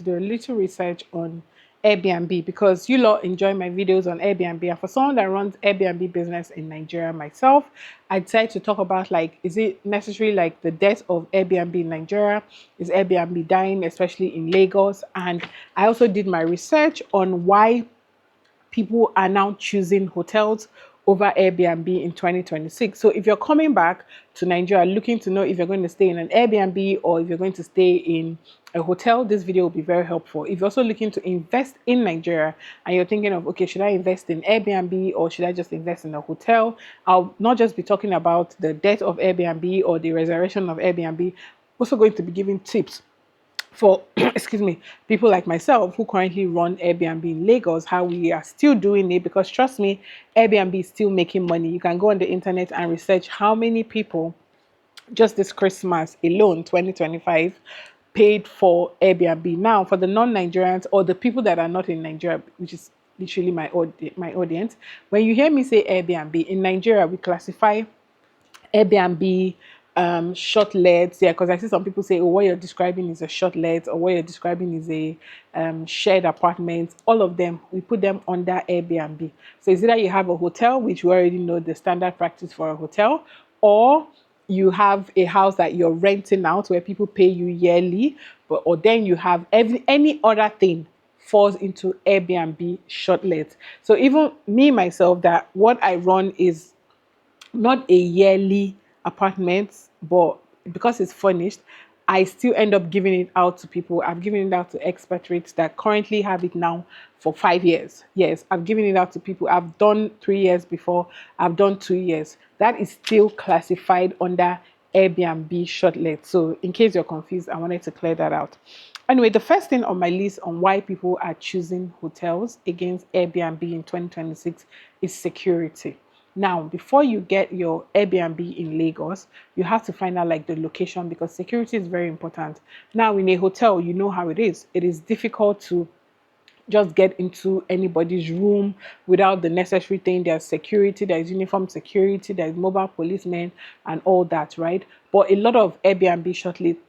do a little research on Airbnb because you lot enjoy my videos on Airbnb. And for someone that runs Airbnb business in Nigeria myself, I decided to talk about like, is it necessary like the death of Airbnb in Nigeria? Is Airbnb dying, especially in Lagos? And I also did my research on why people are now choosing hotels over Airbnb in 2026. So if you're coming back to Nigeria looking to know if you're going to stay in an Airbnb or if you're going to stay in a hotel, this video will be very helpful. If you're also looking to invest in Nigeria and you're thinking of, okay, should I invest in Airbnb or should I just invest in a hotel? I'll not just be talking about the death of Airbnb or the resurrection of Airbnb, also going to be giving tips for excuse me, people like myself who currently run Airbnb in Lagos, how we are still doing it, because trust me, Airbnb is still making money. You can go on the internet and research how many people just this Christmas alone 2025 paid for Airbnb. Now for the non-Nigerians or the people that are not in Nigeria, which is literally my audience, when you hear me say Airbnb in Nigeria, we classify Airbnb, shortlets. Yeah, because I see some people say, oh, what you're describing is a shortlet, or what you're describing is a shared apartment. All of them, we put them under Airbnb. So it's either you have a hotel, which we already know the standard practice for a hotel, or you have a house that you're renting out where people pay you yearly, but or then you have any other thing falls into Airbnb shortlet. So even me myself, that what I run is not a yearly apartment, but because it's furnished, I still end up giving it out to people. I've given it out to expatriates that currently have it now for 5 years. Yes, I've given it out to people. I've done 3 years before, I've done 2 years. That is still classified under Airbnb shortlet. So, in case you're confused, I wanted to clear that out. Anyway, the first thing on my list on why people are choosing hotels against Airbnb in 2026 is security. Now, before you get your Airbnb in Lagos, you have to find out like the location because security is very important. Now, in a hotel, you know how it is. It is difficult to just get into anybody's room without the necessary thing. There's security, there's uniform security, there's mobile policemen and all that, right? But a lot of Airbnb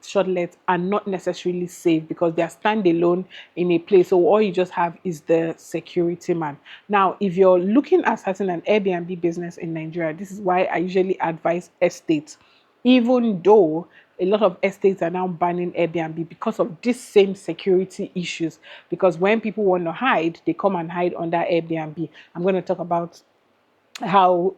shortlets are not necessarily safe because they're standalone in a place. So all you just have is the security man. Now, if you're looking at starting an Airbnb business in Nigeria, this is why I usually advise estates, even though a lot of estates are now banning Airbnb because of these same security issues. Because when people want to hide, they come and hide under Airbnb. I'm going to talk about how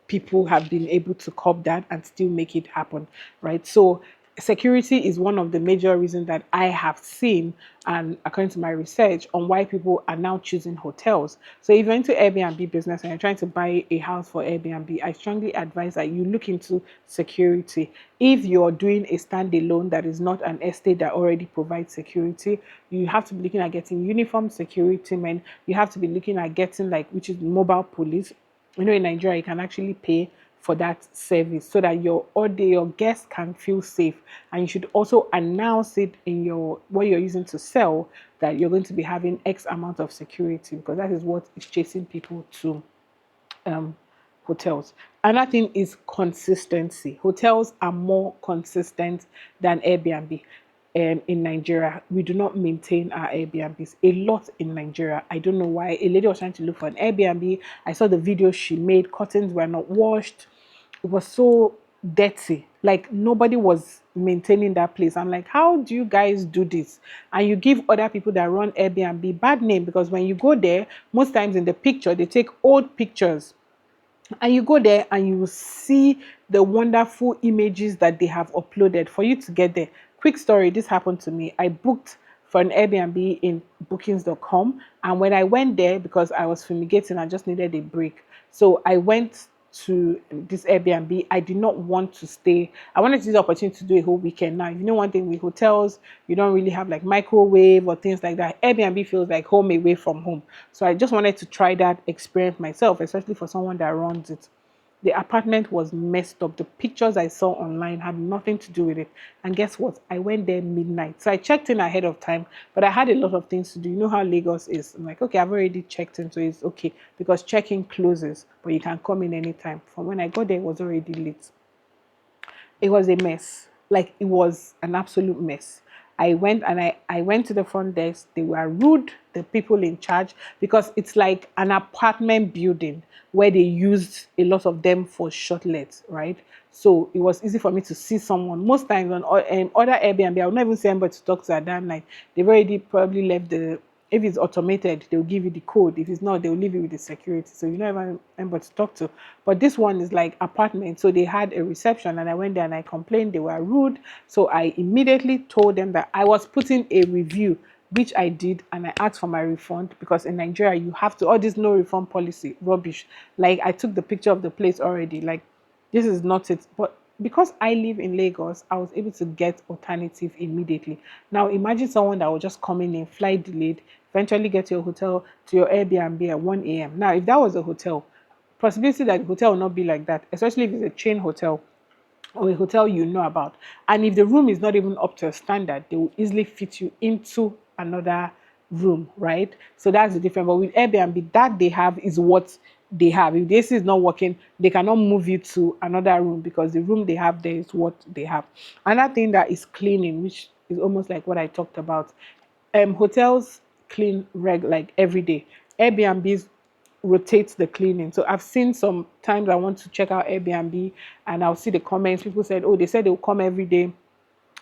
people have been able to curb that and still make it happen, right? So security is one of the major reasons that I have seen, and according to my research, on why people are now choosing hotels. So if you're into Airbnb business and you're trying to buy a house for Airbnb, I strongly advise that you look into security. If you're doing a standalone that is not an estate that already provides security, you have to be looking at getting uniform security men. You have to be looking at getting like, which is mobile police. You know, in Nigeria, you can actually pay for that service so that your guests can feel safe. And you should also announce it in your what you're using to sell, that you're going to be having X amount of security, because that is what is chasing people to um, hotels. Another thing is consistency. Hotels are more consistent than Airbnb. In Nigeria, we do not maintain our Airbnbs a lot in Nigeria. I don't know why. A lady was trying to look for an Airbnb. I saw the video she made. Curtains were not washed. It was so dirty. Like nobody was maintaining that place. I'm like, how do you guys do this? And you give other people that run Airbnb bad name, because when you go there, most times in the picture, they take old pictures and you go there and you will see the wonderful images that they have uploaded for you to get there. Quick story, this happened to me. I booked for an Airbnb in bookings.com, and when I went there, because I was fumigating, I just needed a break. So I went to this Airbnb. I did not want to stay. I wanted to use the opportunity to do a whole weekend. Now, you know, one thing with hotels, you don't really have like microwave or things like that. Airbnb feels like home away from home. So I just wanted to try that experience myself, especially for someone that runs it. The apartment was messed up. The pictures I saw online had nothing to do with it. And guess what? I went there midnight. So I checked in ahead of time, but I had a lot of things to do. You know how Lagos is. I'm like, okay, I've already checked in, so it's okay, because check-in closes, but you can come in anytime. From when I got there, it was already late. It was a mess. Like, it was an absolute mess. I went to the front desk. They were rude, the people in charge, because it's like an apartment building where they used a lot of them for shortlets, right? So it was easy for me to see someone. Most times on other Airbnb, I would not even see anybody to talk to at that night. They've already probably left the, if it's automated, they'll give you the code. If it's not, they'll leave you with the security. So you don't have anybody to talk to. But this one is like apartment. So they had a reception and I went there and I complained they were rude. So I immediately told them that I was putting a review, which I did, and I asked for my refund because in Nigeria you have to, all this no refund policy, rubbish. Like I took the picture of the place already. Like this is not it. But because I live in Lagos, I was able to get alternative immediately. Now imagine someone that will just come in, flight delayed, eventually get to your hotel, to your Airbnb at 1 a.m. Now, if that was a hotel, possibility that the hotel will not be like that, especially if it's a chain hotel or a hotel you know about. And if the room is not even up to a standard, they will easily fit you into another room, right? So that's the difference. But with Airbnb, that they have is what they have. If the AC is not working, they cannot move you to another room because the room they have there is what they have. Another thing that is cleaning, which is almost like what I talked about. Hotels clean like every day. Airbnbs rotates the cleaning. So I've seen some times I want to check out Airbnb and I'll see the comments. People said, oh, they said they'll come every day,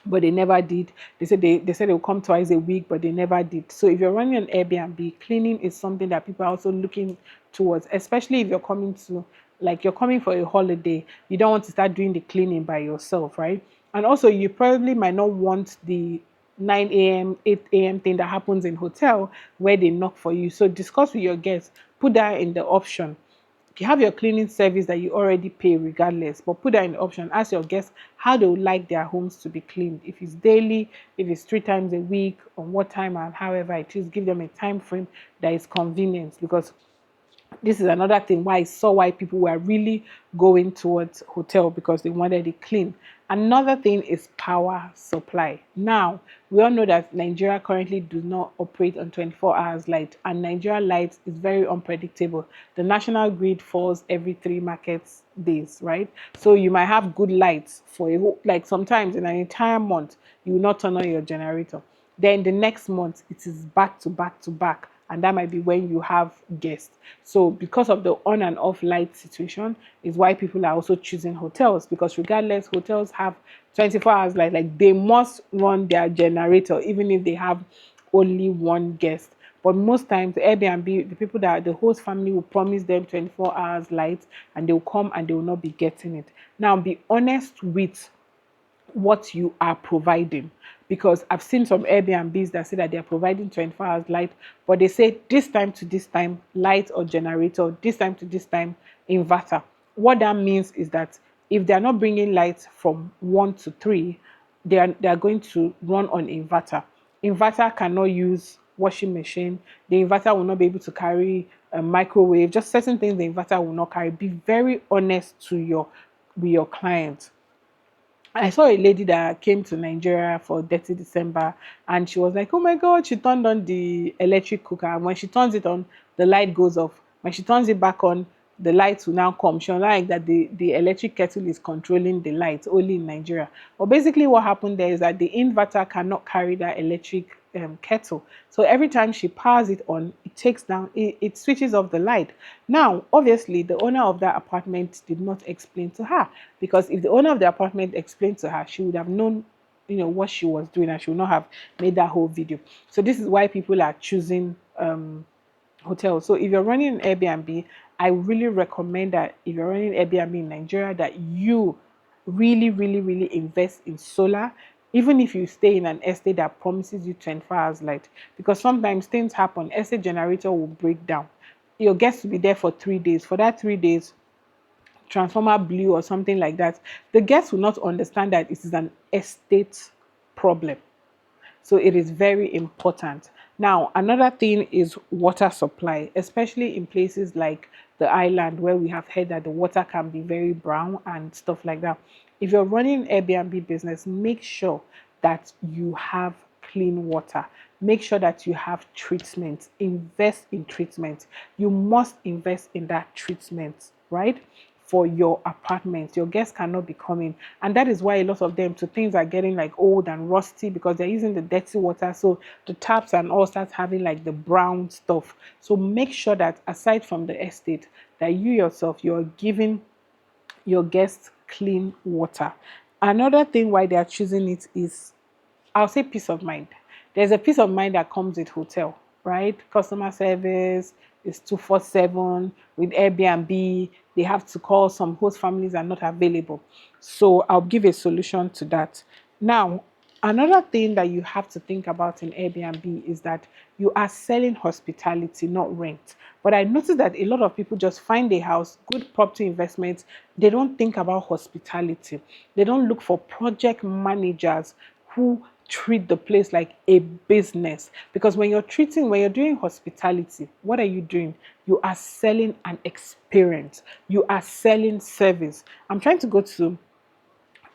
but they never did. They said they'll come twice a week, but they never did. So if you're running an Airbnb, cleaning is something that people are also looking towards, especially if you're coming to, like you're coming for a holiday. You don't want to start doing the cleaning by yourself, right? And also you probably might not want the 9 a.m., 8 a.m. thing that happens in hotel where they knock for you. So discuss with your guests, put that in the option. You have your cleaning service that you already pay regardless, but put that in the option. Ask your guests how they would like their homes to be cleaned. If it's daily, if it's 3 times a week, on what time, and however it is, give them a time frame that is convenient, because this is another thing why I saw why people were really going towards hotel, because they wanted it clean. Another thing is power supply. Now, we all know that Nigeria currently does not operate on 24 hours light, and Nigeria light is very unpredictable. The national grid falls every 3 market days, right? So you might have good lights for a whole, like sometimes in an entire month, you will not turn on your generator. Then the next month, it is back to back to back, and that might be when you have guests. So because of the on and off light situation is why people are also choosing hotels, because regardless, hotels have 24 hours light. Like they must run their generator even if they have only one guest. But most times the Airbnb, the people that the host family will promise them 24 hours light, and they'll come and they will not be getting it. Now be honest with what you are providing, because I've seen some Airbnbs that say that they're providing 24 hours light, but they say this time to this time light or generator, this time to this time inverter. What that means is that if they're not bringing light from 1 to 3, they are going to run on inverter. Inverter cannot use washing machine. The inverter will not be able to carry a microwave. Just certain things the inverter will not carry. Be very honest to your with your client. I saw a lady that came to Nigeria for 30 December, and she was like, oh my God, she turned on the electric cooker. And when she turns it on, the light goes off. When she turns it back on, the lights will now come. She was like that the electric kettle is controlling the lights only in Nigeria. But basically what happened there is that the inverter cannot carry that electric kettle. So every time she powers it on, it takes down, it switches off the light. Now, obviously, the owner of that apartment did not explain to her, because if the owner of the apartment explained to her, she would have known, what she was doing, and she would not have made that whole video. So this is why people are choosing hotels. So if you're running an Airbnb, I really recommend that if you're running Airbnb in Nigeria, that you really, really, really invest in solar, even if you stay in an estate that promises you 24 hours light, because sometimes things happen. Estate generator will break down. Your guest will be there for 3 days. For that 3 days, transformer blew or something like that. The guests will not understand that it is an estate problem. So it is very important. Now, another thing is water supply, especially in places like the island where we have heard that the water can be very brown and stuff like that. If you're running Airbnb business, make sure that you have clean water. Make sure that you have treatment. Invest in treatment. You must invest in that treatment, right? for your apartment. Your guests cannot be coming. And that is why a lot of them, so things are getting like old and rusty because they're using the dirty water. So the taps and all start having like the brown stuff. So make sure that aside from the estate, that you yourself, you're giving your guests clean water. Another thing why they are choosing it is, I'll say, peace of mind. There's a peace of mind that comes with hotel, right? Customer service is 247. With Airbnb, they have to call, some host families are not available. So I'll give a solution to that. Now, another thing that you have to think about in Airbnb is that you are selling hospitality, not rent. But I noticed that a lot of people just find a house, good property investments. They don't think about hospitality. They don't look for project managers who treat the place like a business. Because when you're doing hospitality, what are you doing? You are selling an experience. You are selling service. I'm trying to go to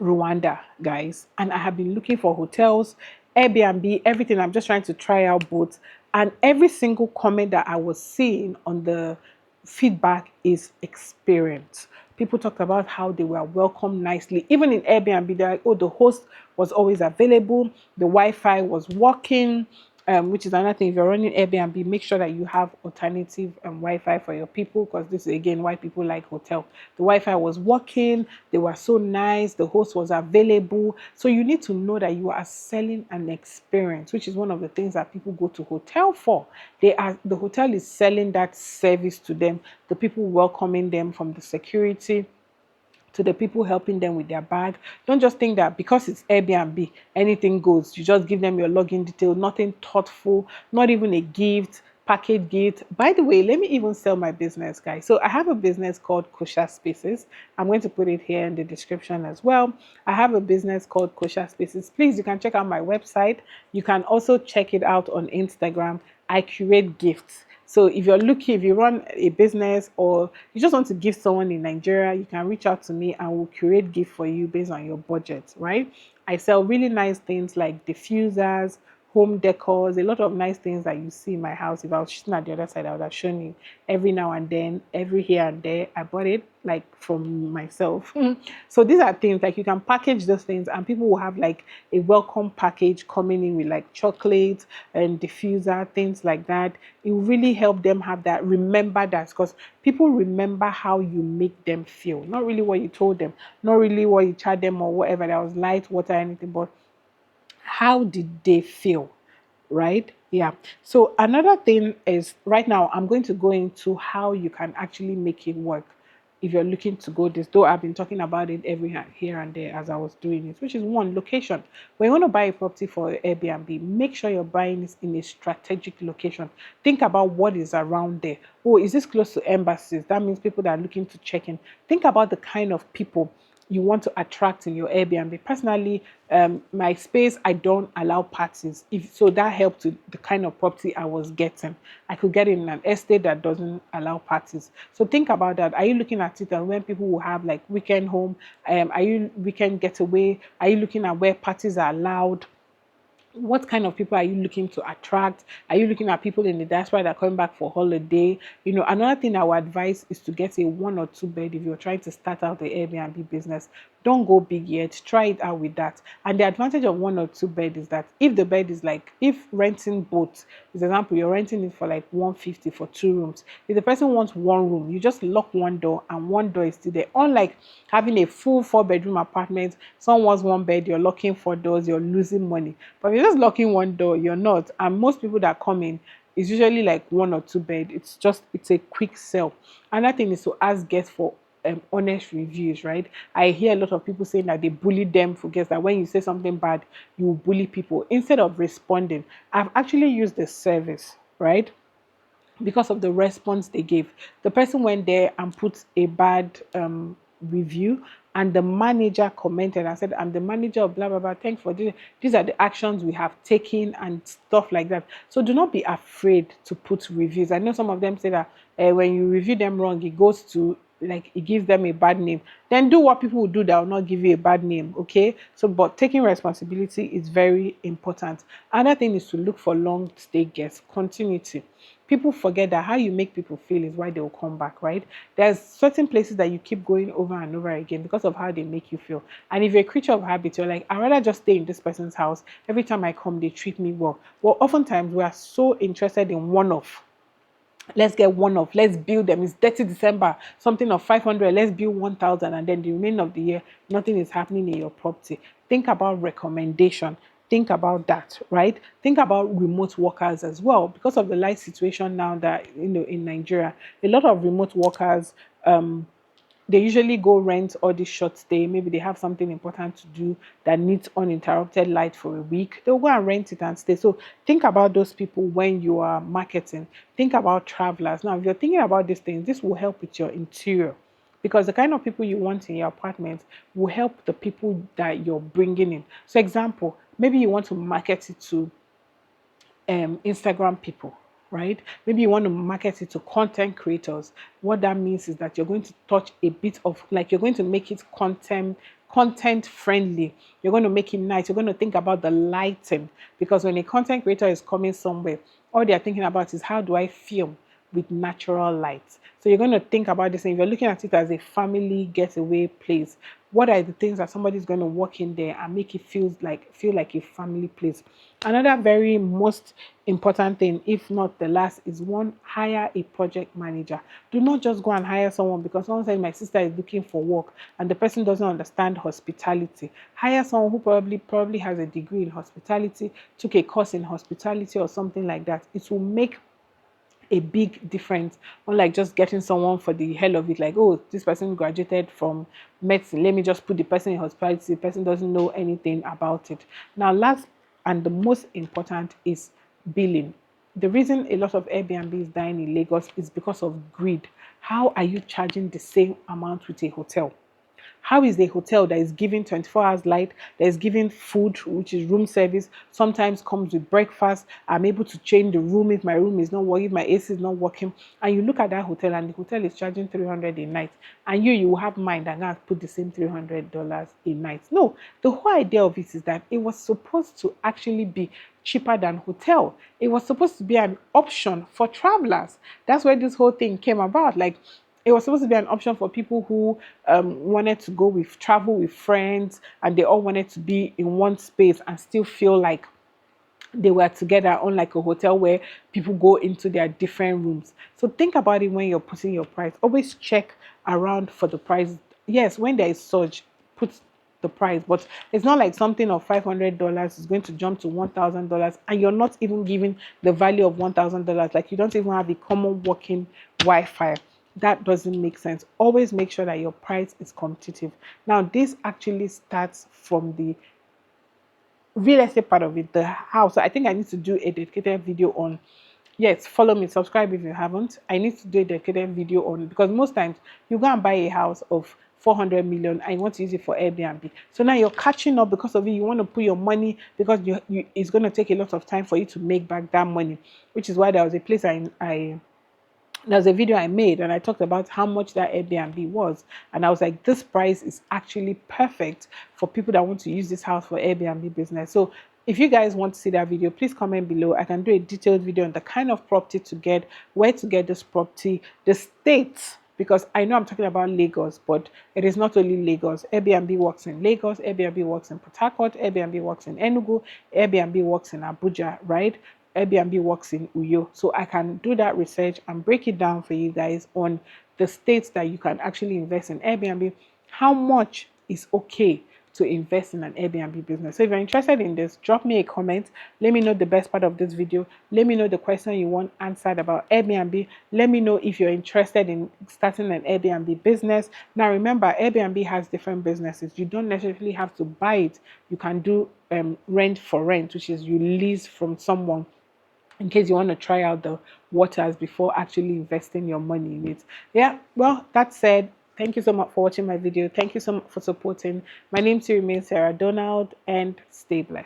Rwanda, guys, and I have been looking for hotels, Airbnb, everything. I'm just trying to try out both. And every single comment that I was seeing on the feedback is experience. People talked about how they were welcomed nicely. Even in Airbnb, they're like, oh, the host was always available, the Wi-Fi was working, which is another thing. If you're running Airbnb, make sure that you have alternative Wi-Fi for your people, because this is again why people like hotel. The Wi-Fi was working, they were so nice, the host was available. So you need to know that you are selling an experience, which is one of the things that people go to hotel for. The hotel is selling that service to them, the people welcoming them, from the security to the people helping them with their bag. Don't just think that because it's Airbnb, anything goes. You just give them your login detail, nothing thoughtful, not even a gift, package gift. By the way, let me even sell my business, guys. So I have a business called Kosher Spaces. I'm going to put it here in the description as well. I have a business called Kosher Spaces. Please, you can check out my website. You can also check it out on Instagram. I curate gifts. So if you run a business or you just want to give someone in Nigeria, you can reach out to me and we'll curate gift for you based on your budget, right? I sell really nice things like diffusers, home decors, a lot of nice things that you see in my house. If I was sitting at the other side, I would have shown you. Every now and then, every here and there, I bought it like from myself. So these are things like you can package those things and people will have like a welcome package coming in with like chocolates and diffuser, things like that. It will really help them have that, remember that, because people remember how you make them feel, not really what you told them, not really what you charged them or whatever, that was light, water, anything, but how did they feel, right? Yeah. So another thing is, right now I'm going to go into how you can actually make it work if you're looking to go this, though I've been talking about it here and there as I was doing it, which is one, location. When you want to buy a property for Airbnb, make sure you're buying this in a strategic location. Think about what is around there. Oh, is this close to embassies? That means people that are looking to check in. Think about the kind of people you want to attract in your Airbnb. Personally, my space, I don't allow parties. If so, that helped with the kind of property I was getting. I could get in an estate that doesn't allow parties. So think about that. Are you looking at it and when people will have like weekend home? Are you weekend getaway? Are you looking at where parties are allowed? What kind of people are you looking to attract? Are you looking at people in the diaspora that are coming back for holiday? Another thing I would advise is to get a 1 or 2 bed if you're trying to start out the Airbnb business. Don't go big yet. Try it out with that. And the advantage of 1 or 2 bed is that if the bed is like, if renting both, for example, you're renting it for like 150 for 2 rooms. If the person wants 1 room, you just lock one door and one door is still there. Unlike having a full 4 bedroom apartment, someone wants 1 bed, you're locking 4 doors, you're losing money. But if you're just locking one door, you're not. And most people that come in, it's usually like 1 or 2 bed. It's a quick sell. Another thing is to ask guests for honest reviews, right? I hear a lot of people saying that they bully them for guests, that when you say something bad, you bully people. Instead of responding, I've actually used the service, right? Because of the response they gave. The person went there and put a bad review, and the manager commented and said, I'm the manager of blah blah blah, thanks for this, these are the actions we have taken and stuff like that. So do not be afraid to put reviews. I know some of them say that when you review them wrong, it goes to like it gives them a bad name, then do what people will do that will not give you a bad name. Okay, so but taking responsibility is very important. Another thing is to look for long stay guests, continuity. People forget that how you make people feel is why they will come back, right? There's certain places that you keep going over and over again because of how they make you feel. And if you're a creature of habit, you're like, I'd rather just stay in this person's house. Every time I come, they treat me well. Well, oftentimes we are so interested in one off. Let's get one off. Let's build them. It's 30 December, something of 500. Let's build 1,000. And then the remainder of the year, nothing is happening in your property. Think about recommendation. Think about that, right? Think about remote workers as well. Because of the life situation now that, in Nigeria, a lot of remote workers, they usually go rent all this short stay. Maybe they have something important to do that needs uninterrupted light for a week. They'll go and rent it and stay. So think about those people when you are marketing. Think about travelers. Now, if you're thinking about these things, this will help with your interior, because the kind of people you want in your apartment will help the people that you're bringing in. So, example, maybe you want to market it to Instagram people, right? Maybe you want to market it to content creators. What that means is that you're going to touch a bit of, like, you're going to make it content friendly. You're going to make it nice. You're going to think about the lighting, because when a content creator is coming somewhere, all they're thinking about is how do I film with natural light. So you're going to think about this, and if you're looking at it as a family getaway place, what are the things that somebody's going to walk in there and make it feel like a family place? Another very most important thing, if not the last, is one, hire a project manager. Do not just go and hire someone because someone said my sister is looking for work and the person doesn't understand hospitality. Hire someone who probably has a degree in hospitality, took a course in hospitality or something like that. It will make a big difference, unlike just getting someone for the hell of it, like, oh, this person graduated from medicine, let me just put the person in hospitality. The person doesn't know anything about it. Now, last and the most important is billing. The reason a lot of Airbnb is dying in Lagos is because of greed. How are you charging the same amount with a hotel? How is a hotel that is giving 24 hours light, that is giving food, which is room service, sometimes comes with breakfast? I'm able to change the room if my room is not working, if my AC is not working. And you look at that hotel and the hotel is charging 300 a night. And you will have mind and not put the same $300 a night. No, the whole idea of it is that it was supposed to actually be cheaper than hotel. It was supposed to be an option for travelers. That's where this whole thing came about. Like, it was supposed to be an option for people who wanted to go with travel with friends, and they all wanted to be in one space and still feel like they were together, unlike a hotel where people go into their different rooms. So think about it when you're putting your price. Always check around for the price. Yes, when there is surge, put the price, but it's not like something of $500 is going to jump to $1,000 and you're not even giving the value of $1,000. Like, you don't even have a common working Wi-Fi. That doesn't make sense. Always make sure that your price is competitive. Now, this actually starts from the real estate part of it, the house. So I think I need to do a dedicated video on. Yes, follow me, subscribe if you haven't. I need to do a dedicated video on, because most times you go and buy a house of 400 million and you want to use it for Airbnb. So now you're catching up because of it. You want to put your money, because it's going to take a lot of time for you to make back that money, which is why there was a place there's a video I made and I talked about how much that Airbnb was. And I was like, this price is actually perfect for people that want to use this house for Airbnb business. So if you guys want to see that video, please comment below. I can do a detailed video on the kind of property to get, where to get this property, the states, because I know I'm talking about Lagos, but it is not only Lagos. Airbnb works in Lagos, Airbnb works in Port Harcourt, Airbnb works in Enugu, Airbnb works in Abuja, right? Airbnb works in Uyo. So I can do that research and break it down for you guys on the states that you can actually invest in Airbnb, how much is okay to invest in an Airbnb business. So if you're interested in this, drop me a comment. Let me know the best part of this video. Let me know the question you want answered about Airbnb. Let me know if you're interested in starting an Airbnb business. Now remember, Airbnb has different businesses. You don't necessarily have to buy it. You can do rent for rent, which is you lease from someone, in case you want to try out the waters before actually investing your money in it. Yeah, well, that said, thank you so much for watching my video. Thank you so much for supporting. My name still remains Sarah Donald, and stay blessed.